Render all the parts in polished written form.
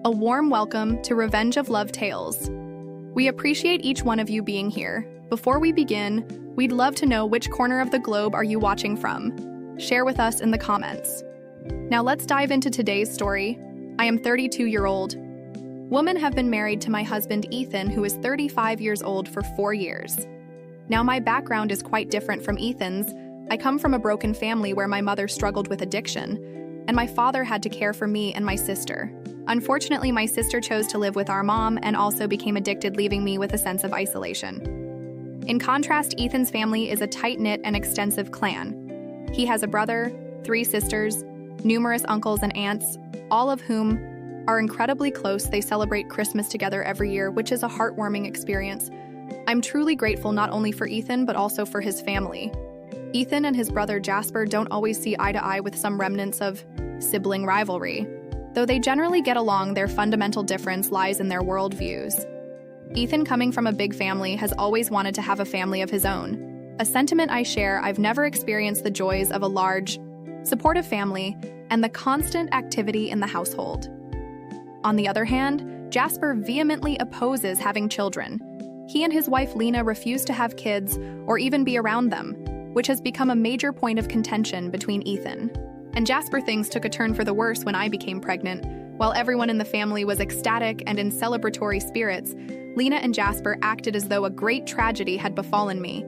A warm welcome to Revenge of Love Tales. We appreciate each one of you being here. Before we begin, we'd love to know which corner of the globe are you watching from. Share with us in the comments. Now let's dive into today's story. I am 32-year-old woman, have been married to my husband Ethan, who is 35 years old, for 4 years. Now my background is quite different from Ethan's. I come from a broken family where my mother struggled with addiction, and my father had to care for me and my sister. Unfortunately, my sister chose to live with our mom and also became addicted, leaving me with a sense of isolation. In contrast, Ethan's family is a tight-knit and extensive clan. He has a brother, 3 sisters, numerous uncles and aunts, all of whom are incredibly close. They celebrate Christmas together every year, which is a heartwarming experience. I'm truly grateful not only for Ethan, but also for his family. Ethan and his brother Jasper don't always see eye to eye, with some remnants of sibling rivalry. Though they generally get along, their fundamental difference lies in their worldviews. Ethan, coming from a big family, has always wanted to have a family of his own. A sentiment I share. I've never experienced the joys of a large, supportive family and the constant activity in the household. On the other hand, Jasper vehemently opposes having children. He and his wife Lena refuse to have kids or even be around them, which has become a major point of contention between Ethan and Jasper. Things took a turn for the worse when I became pregnant. While everyone in the family was ecstatic and in celebratory spirits, Lena and Jasper acted as though a great tragedy had befallen me.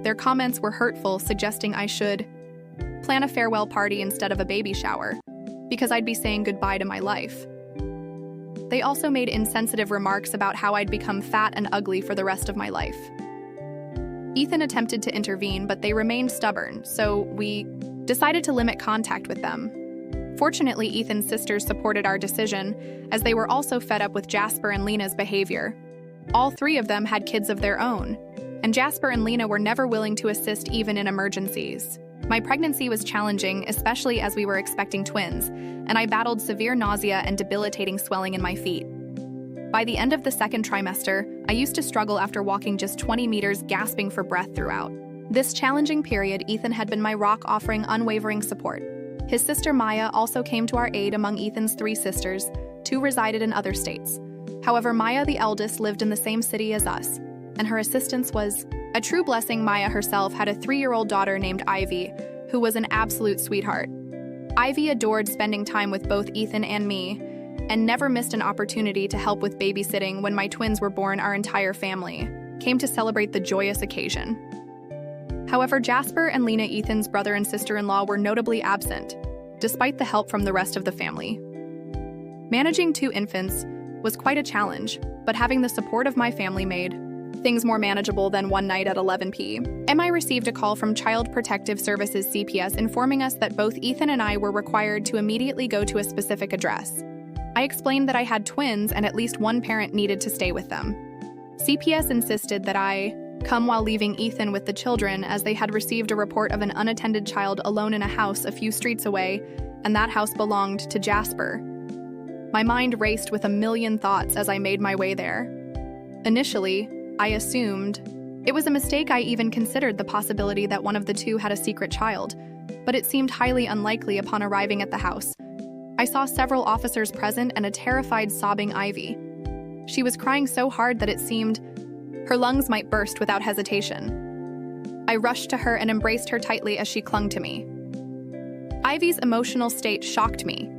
Their comments were hurtful, suggesting I should plan a farewell party instead of a baby shower, because I'd be saying goodbye to my life. They also made insensitive remarks about how I'd become fat and ugly for the rest of my life. Ethan attempted to intervene, but they remained stubborn, so we decided to limit contact with them. Fortunately, Ethan's sisters supported our decision, as they were also fed up with Jasper and Lena's behavior. All 3 of them had kids of their own, and Jasper and Lena were never willing to assist even in emergencies. My pregnancy was challenging, especially as we were expecting twins, and I battled severe nausea and debilitating swelling in my feet. By the end of the 2nd trimester, I used to struggle after walking just 20 meters, gasping for breath throughout. This challenging period, Ethan had been my rock, offering unwavering support. His sister Maya also came to our aid. Among Ethan's 3 sisters, 2 resided in other states. However, Maya, the eldest, lived in the same city as us, and her assistance was a true blessing. Maya herself had a 3-year-old daughter named Ivy, who was an absolute sweetheart. Ivy adored spending time with both Ethan and me, and never missed an opportunity to help with babysitting. When my twins were born, our entire family came to celebrate the joyous occasion. However, Jasper and Lena, Ethan's brother and sister-in-law, were notably absent, despite the help from the rest of the family. Managing 2 infants was quite a challenge, but having the support of my family made things more manageable. Then one night at 11 p.m., I received a call from Child Protective Services CPS informing us that both Ethan and I were required to immediately go to a specific address. I explained that I had twins and at least one parent needed to stay with them. CPS insisted that I come while leaving Ethan with the children, as they had received a report of an unattended child alone in a house a few streets away, and that house belonged to Jasper. My mind raced with a million thoughts as I made my way there. Initially, I assumed it was a mistake. I even considered the possibility that one of the 2 had a secret child, but it seemed highly unlikely. Upon arriving at the house, I saw several officers present and a terrified, sobbing Ivy. She was crying so hard that it seemed her lungs might burst without hesitation. I rushed to her and embraced her tightly as she clung to me. Ivy's emotional state shocked me.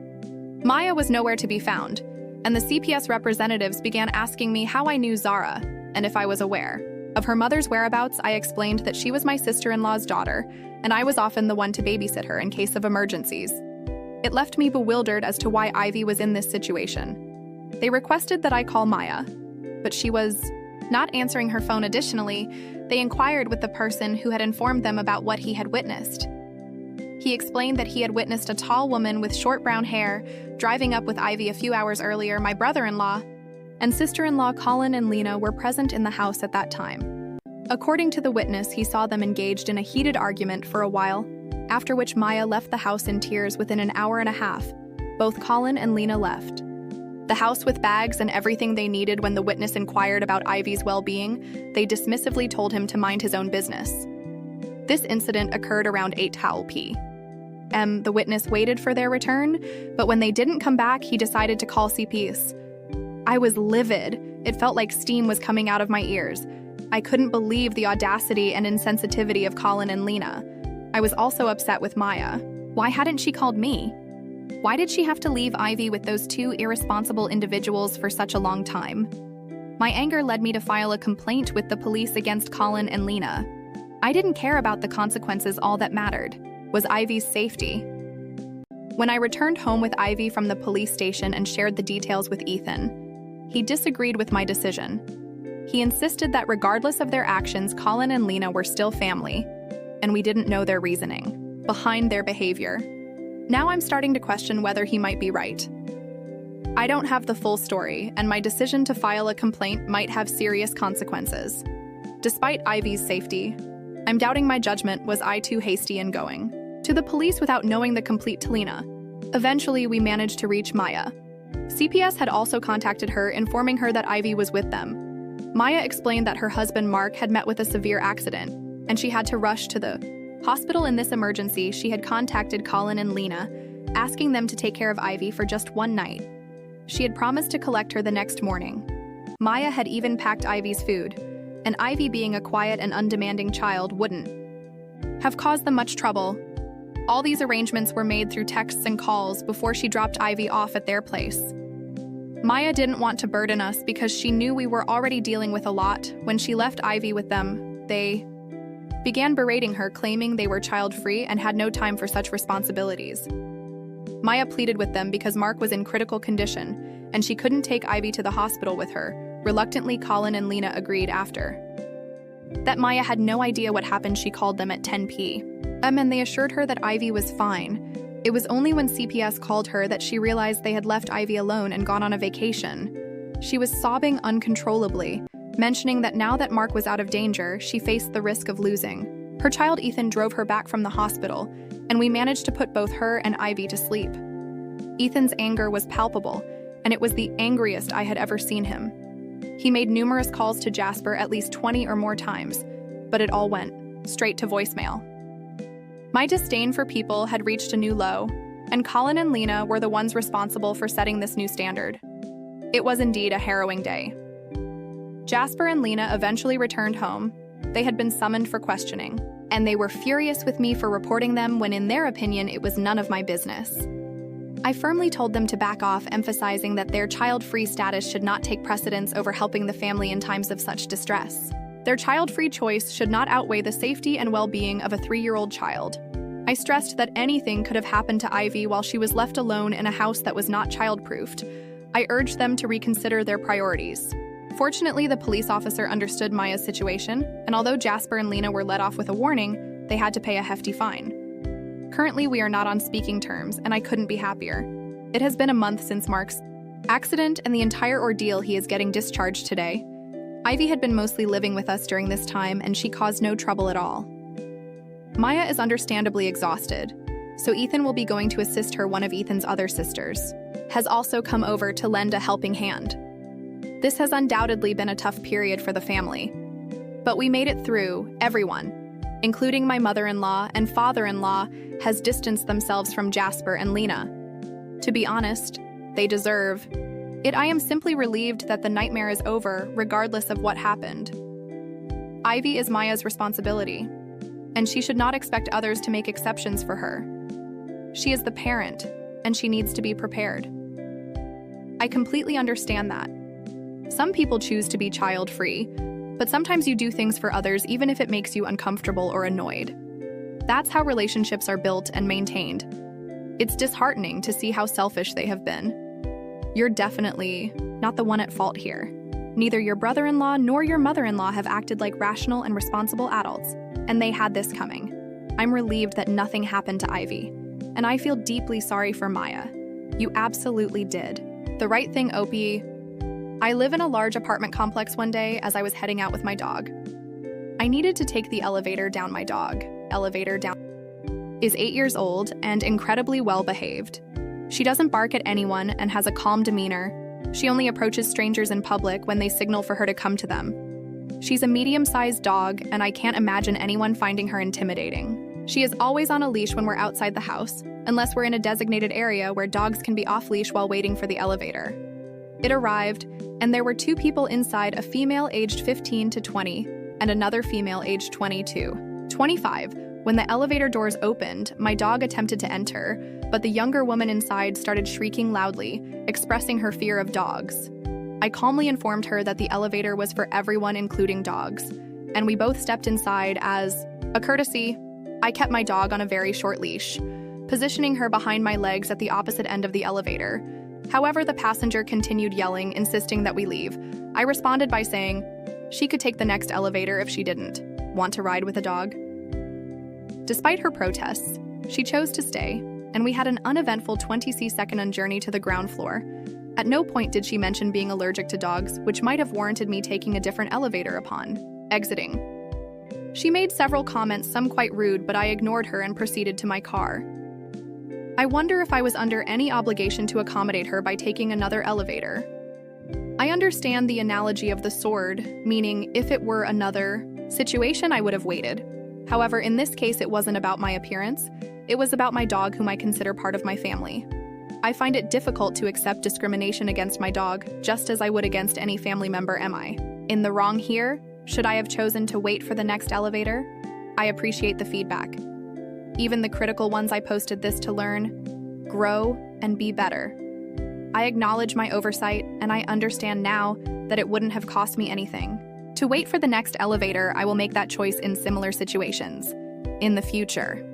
Maya was nowhere to be found, and the CPS representatives began asking me how I knew Zara and if I was aware of her mother's whereabouts. I explained that she was my sister-in-law's daughter, and I was often the one to babysit her in case of emergencies. It left me bewildered as to why Ivy was in this situation. They requested that I call Maya, but she was not answering her phone. Additionally, they inquired with the person who had informed them about what he had witnessed. He explained that he had witnessed a tall woman with short brown hair driving up with Ivy a few hours earlier. My brother-in-law and sister-in-law Colin and Lena were present in the house at that time. According to the witness, he saw them engaged in a heated argument for a while, after which Maya left the house in tears. Within an hour and a half, both Colin and Lena left the house with bags and everything they needed. When the witness inquired about Ivy's well-being, they dismissively told him to mind his own business. This incident occurred around 8 p.m. The witness waited for their return, but when they didn't come back, he decided to call CPS. I was livid. It felt like steam was coming out of my ears. I couldn't believe the audacity and insensitivity of Colin and Lena. I was also upset with Maya. Why hadn't she called me? Why did she have to leave Ivy with those two irresponsible individuals for such a long time? My anger led me to file a complaint with the police against Colin and Lena. I didn't care about the consequences. All that mattered was Ivy's safety. When I returned home with Ivy from the police station and shared the details with Ethan, he disagreed with my decision. He insisted that regardless of their actions, Colin and Lena were still family, and we didn't know their reasoning behind their behavior. Now I'm starting to question whether he might be right. I don't have the full story, and my decision to file a complaint might have serious consequences. Despite Ivy's safety, I'm doubting my judgment. Was I too hasty in going to the police without knowing the complete Lena? Eventually, we managed to reach Maya. CPS had also contacted her, informing her that Ivy was with them. Maya explained that her husband Mark had met with a severe accident, and she had to rush to the hospital. In this emergency, she had contacted Colin and Lena, asking them to take care of Ivy for just one night. She had promised to collect her the next morning. Maya had even packed Ivy's food, and Ivy, being a quiet and undemanding child, wouldn't have caused them much trouble. All these arrangements were made through texts and calls before she dropped Ivy off at their place. Maya didn't want to burden us because she knew we were already dealing with a lot. When she left Ivy with them, they began berating her, claiming they were child-free and had no time for such responsibilities. Maya pleaded with them because Mark was in critical condition, and she couldn't take Ivy to the hospital with her. Reluctantly, Colin and Lena agreed. After that Maya had no idea what happened, she called them at 10 p.m. and they assured her that Ivy was fine. It was only when CPS called her that she realized they had left Ivy alone and gone on a vacation. She was sobbing uncontrollably, mentioning that now that Mark was out of danger, she faced the risk of losing her child. Ethan drove her back from the hospital, and we managed to put both her and Ivy to sleep. Ethan's anger was palpable, and it was the angriest I had ever seen him. He made numerous calls to Jasper, at least 20 or more times, but it all went straight to voicemail. My disdain for people had reached a new low, and Colin and Lena were the ones responsible for setting this new standard. It was indeed a harrowing day. Jasper and Lena eventually returned home. They had been summoned for questioning, and they were furious with me for reporting them when, in their opinion, it was none of my business. I firmly told them to back off, emphasizing that their child-free status should not take precedence over helping the family in times of such distress. Their child-free choice should not outweigh the safety and well-being of a 3-year-old child. I stressed that anything could have happened to Ivy while she was left alone in a house that was not child-proofed. I urged them to reconsider their priorities. Fortunately, the police officer understood Maya's situation, and although Jasper and Lena were let off with a warning, they had to pay a hefty fine. Currently, we are not on speaking terms, and I couldn't be happier. It has been a month since Mark's accident and the entire ordeal. He is getting discharged today. Ivy had been mostly living with us during this time, and she caused no trouble at all. Maya is understandably exhausted, so Ethan will be going to assist her. One of Ethan's other sisters has also come over to lend a helping hand. This has undoubtedly been a tough period for the family, but we made it through. Everyone, including my mother-in-law and father-in-law, has distanced themselves from Jasper and Lena. To be honest, they deserve it. I am simply relieved that the nightmare is over, regardless of what happened. Ivy is Maya's responsibility, and she should not expect others to make exceptions for her. She is the parent, and she needs to be prepared. I completely understand that. Some people choose to be child-free, but sometimes you do things for others even if it makes you uncomfortable or annoyed. That's how relationships are built and maintained. It's disheartening to see how selfish they have been. You're definitely not the one at fault here. Neither your brother-in-law nor your mother-in-law have acted like rational and responsible adults, and they had this coming. I'm relieved that nothing happened to Ivy, and I feel deeply sorry for Maya. You absolutely did the right thing, Opie. I live in a large apartment complex. One day, as I was heading out with my dog, I needed to take the elevator down. My dog is 8 years old and incredibly well-behaved. She doesn't bark at anyone and has a calm demeanor. She only approaches strangers in public when they signal for her to come to them. She's a medium-sized dog, and I can't imagine anyone finding her intimidating. She is always on a leash when we're outside the house, unless we're in a designated area where dogs can be off-leash while waiting for the elevator. It arrived, and there were two people inside, a female aged 15 to 20 and another female aged 20 to 25. When the elevator doors opened, my dog attempted to enter, but the younger woman inside started shrieking loudly, expressing her fear of dogs. I calmly informed her that the elevator was for everyone, including dogs, and we both stepped inside. As a courtesy, I kept my dog on a very short leash, positioning her behind my legs at the opposite end of the elevator. However, the passenger continued yelling, insisting that we leave. I responded by saying she could take the next elevator if she didn't want to ride with a dog. Despite her protests, she chose to stay, and we had an uneventful 20-second journey to the ground floor. At no point did she mention being allergic to dogs, which might have warranted me taking a different elevator upon exiting. She made several comments, some quite rude, but I ignored her and proceeded to my car. I wonder if I was under any obligation to accommodate her by taking another elevator. I understand the analogy of the sword, meaning if it were another situation, I would have waited. However, in this case, it wasn't about my appearance. It was about my dog, whom I consider part of my family. I find it difficult to accept discrimination against my dog, just as I would against any family member. Am I in the wrong here? Should I have chosen to wait for the next elevator? I appreciate the feedback. Even the critical ones. I posted this to learn, grow, and be better. I acknowledge my oversight, and I understand now that it wouldn't have cost me anything. To wait for the next elevator, I will make that choice in similar situations in the future.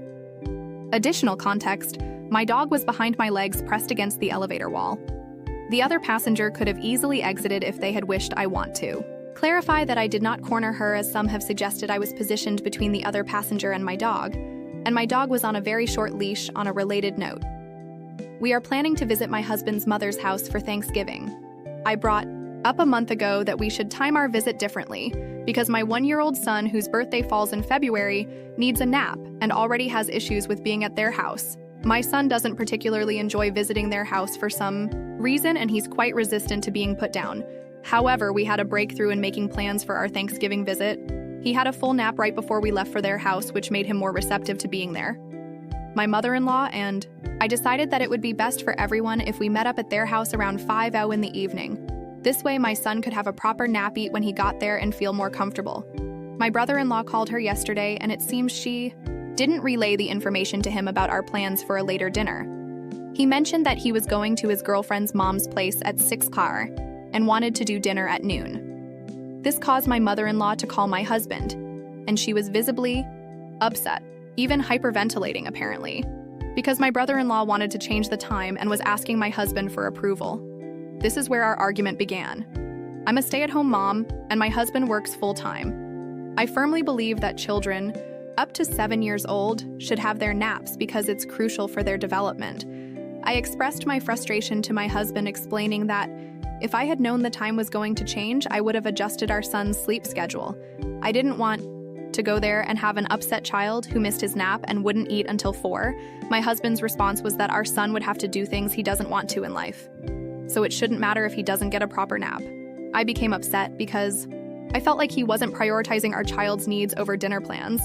Additional context, my dog was behind my legs, pressed against the elevator wall. The other passenger could have easily exited if they had wished. I want to clarify that I did not corner her, as some have suggested. I was positioned between the other passenger and my dog was on a very short leash. On a related note, we are planning to visit my husband's mother's house for Thanksgiving. I brought up a month ago that we should time our visit differently because my 1-year-old son, whose birthday falls in February, needs a nap and already has issues with being at their house. My son doesn't particularly enjoy visiting their house for some reason, and he's quite resistant to being put down. However, we had a breakthrough in making plans for our Thanksgiving visit. He had a full nap right before we left for their house, which made him more receptive to being there. My mother-in-law and I decided that it would be best for everyone if we met up at their house around 5 in the evening. This way, my son could have a proper nap, eat when he got there, and feel more comfortable. My brother-in-law called her yesterday, and it seems she didn't relay the information to him about our plans for a later dinner. He mentioned that he was going to his girlfriend's mom's place at 6 and wanted to do dinner at noon. This caused my mother-in-law to call my husband, and she was visibly upset, even hyperventilating apparently, because my brother-in-law wanted to change the time and was asking my husband for approval. This is where our argument began. I'm a stay-at-home mom, and my husband works full-time. I firmly believe that children up to 7 years old should have their naps because it's crucial for their development. I expressed my frustration to my husband, explaining that if I had known the time was going to change, I would have adjusted our son's sleep schedule. I didn't want to go there and have an upset child who missed his nap and wouldn't eat until 4. My husband's response was that our son would have to do things he doesn't want to in life, so it shouldn't matter if he doesn't get a proper nap. I became upset because I felt like he wasn't prioritizing our child's needs over dinner plans.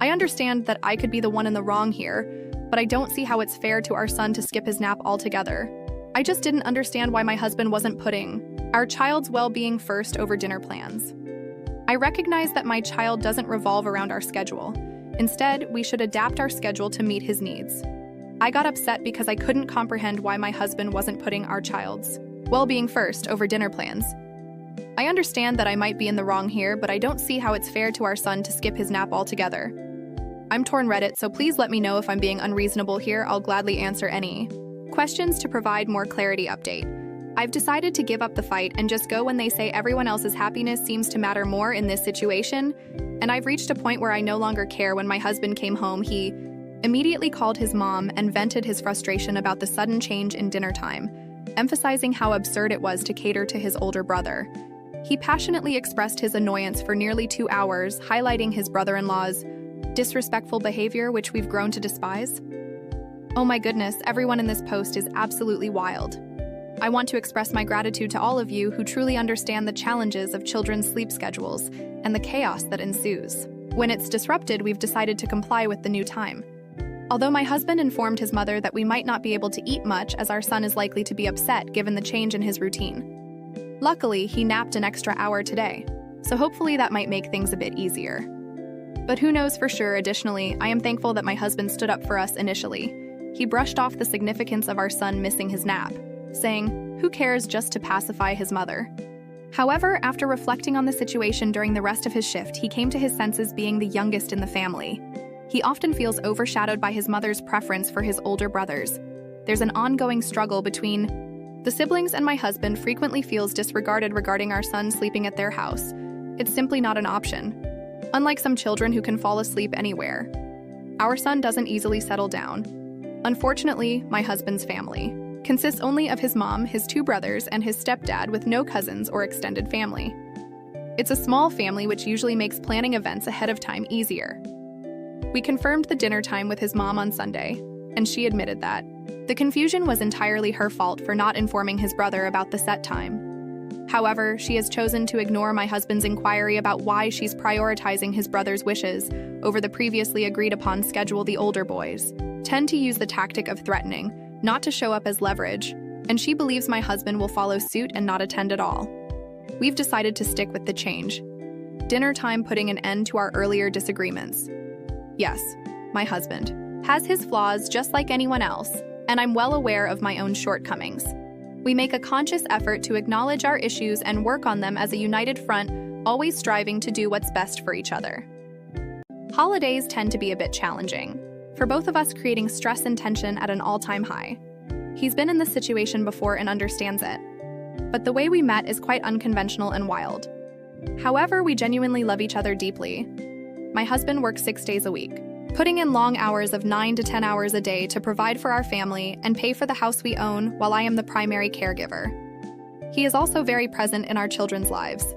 I understand that I could be the one in the wrong here, but I don't see how it's fair to our son to skip his nap altogether. I just didn't understand why my husband wasn't putting our child's well-being first over dinner plans. I recognize that my child doesn't revolve around our schedule. Instead, we should adapt our schedule to meet his needs. I got upset because I couldn't comprehend why my husband wasn't putting our child's well-being first over dinner plans. I understand that I might be in the wrong here, but I don't see how it's fair to our son to skip his nap altogether. I'm torn Reddit, so please let me know if I'm being unreasonable here. I'll gladly answer any questions to provide more clarity. Update. I've decided to give up the fight and just go when they say. Everyone else's happiness seems to matter more in this situation, and I've reached a point where I no longer care. When my husband came home, he immediately called his mom and vented his frustration about the sudden change in dinner time, emphasizing how absurd it was to cater to his older brother. He passionately expressed his annoyance for nearly 2 hours, highlighting his brother-in-law's disrespectful behavior, which we've grown to despise. Oh my goodness, everyone in this post is absolutely wild. I want to express my gratitude to all of you who truly understand the challenges of children's sleep schedules and the chaos that ensues. When it's disrupted, we've decided to comply with the new time. Although my husband informed his mother that we might not be able to eat much as our son is likely to be upset given the change in his routine. Luckily, he napped an extra hour today, so hopefully that might make things a bit easier. But who knows for sure. Additionally, I am thankful that my husband stood up for us initially. He brushed off the significance of our son missing his nap, saying, "Who cares?" just to pacify his mother. However, after reflecting on the situation during the rest of his shift, he came to his senses being the youngest in the family. He often feels overshadowed by his mother's preference for his older brothers. There's an ongoing struggle between the siblings, and my husband frequently feels disregarded regarding our son sleeping at their house. It's simply not an option. Unlike some children who can fall asleep anywhere, our son doesn't easily settle down. Unfortunately, my husband's family consists only of his mom, his 2 brothers, and his stepdad with no cousins or extended family. It's a small family, which usually makes planning events ahead of time easier. We confirmed the dinner time with his mom on Sunday, and she admitted that the confusion was entirely her fault for not informing his brother about the set time. However, she has chosen to ignore my husband's inquiry about why she's prioritizing his brother's wishes over the previously agreed upon schedule. The older boys tend to use the tactic of threatening, not to show up as leverage, and she believes my husband will follow suit and not attend at all. We've decided to stick with the change. Dinner time, putting an end to our earlier disagreements. Yes, my husband has his flaws just like anyone else, and I'm well aware of my own shortcomings. We make a conscious effort to acknowledge our issues and work on them as a united front, always striving to do what's best for each other. Holidays tend to be a bit challenging, for both of us, creating stress and tension at an all-time high. He's been in this situation before and understands it, but the way we met is quite unconventional and wild. However, we genuinely love each other deeply. My husband works 6 days a week, putting in long hours of 9 to 10 hours a day to provide for our family and pay for the house we own, while I am the primary caregiver. He is also very present in our children's lives.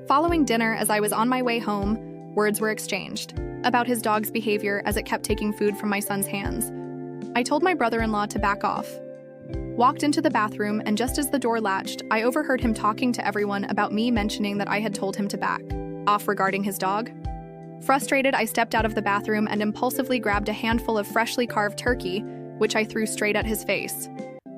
Following dinner, as I was on my way home, words were exchanged about his dog's behavior as it kept taking food from my son's hands. I told my brother-in-law to back off, walked into the bathroom, and just as the door latched, I overheard him talking to everyone about me mentioning that I had told him to back off regarding his dog. Frustrated, I stepped out of the bathroom and impulsively grabbed a handful of freshly carved turkey, which I threw straight at his face.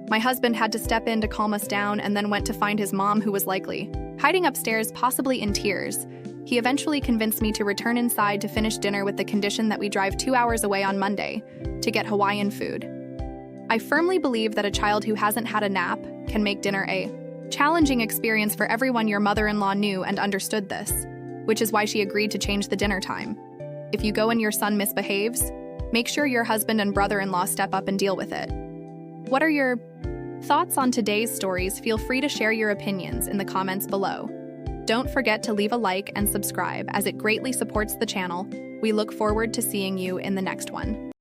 My husband had to step in to calm us down and then went to find his mom, who was likely hiding upstairs, possibly in tears. He eventually convinced me to return inside to finish dinner with the condition that we drive 2 hours away on Monday to get Hawaiian food. I firmly believe that a child who hasn't had a nap can make dinner a challenging experience for everyone. Your mother-in-law knew and understood this, which is why she agreed to change the dinner time. If you go and your son misbehaves, make sure your husband and brother-in-law step up and deal with it. What are your thoughts on today's stories? Feel free to share your opinions in the comments below. Don't forget to leave a like and subscribe, as it greatly supports the channel. We look forward to seeing you in the next one.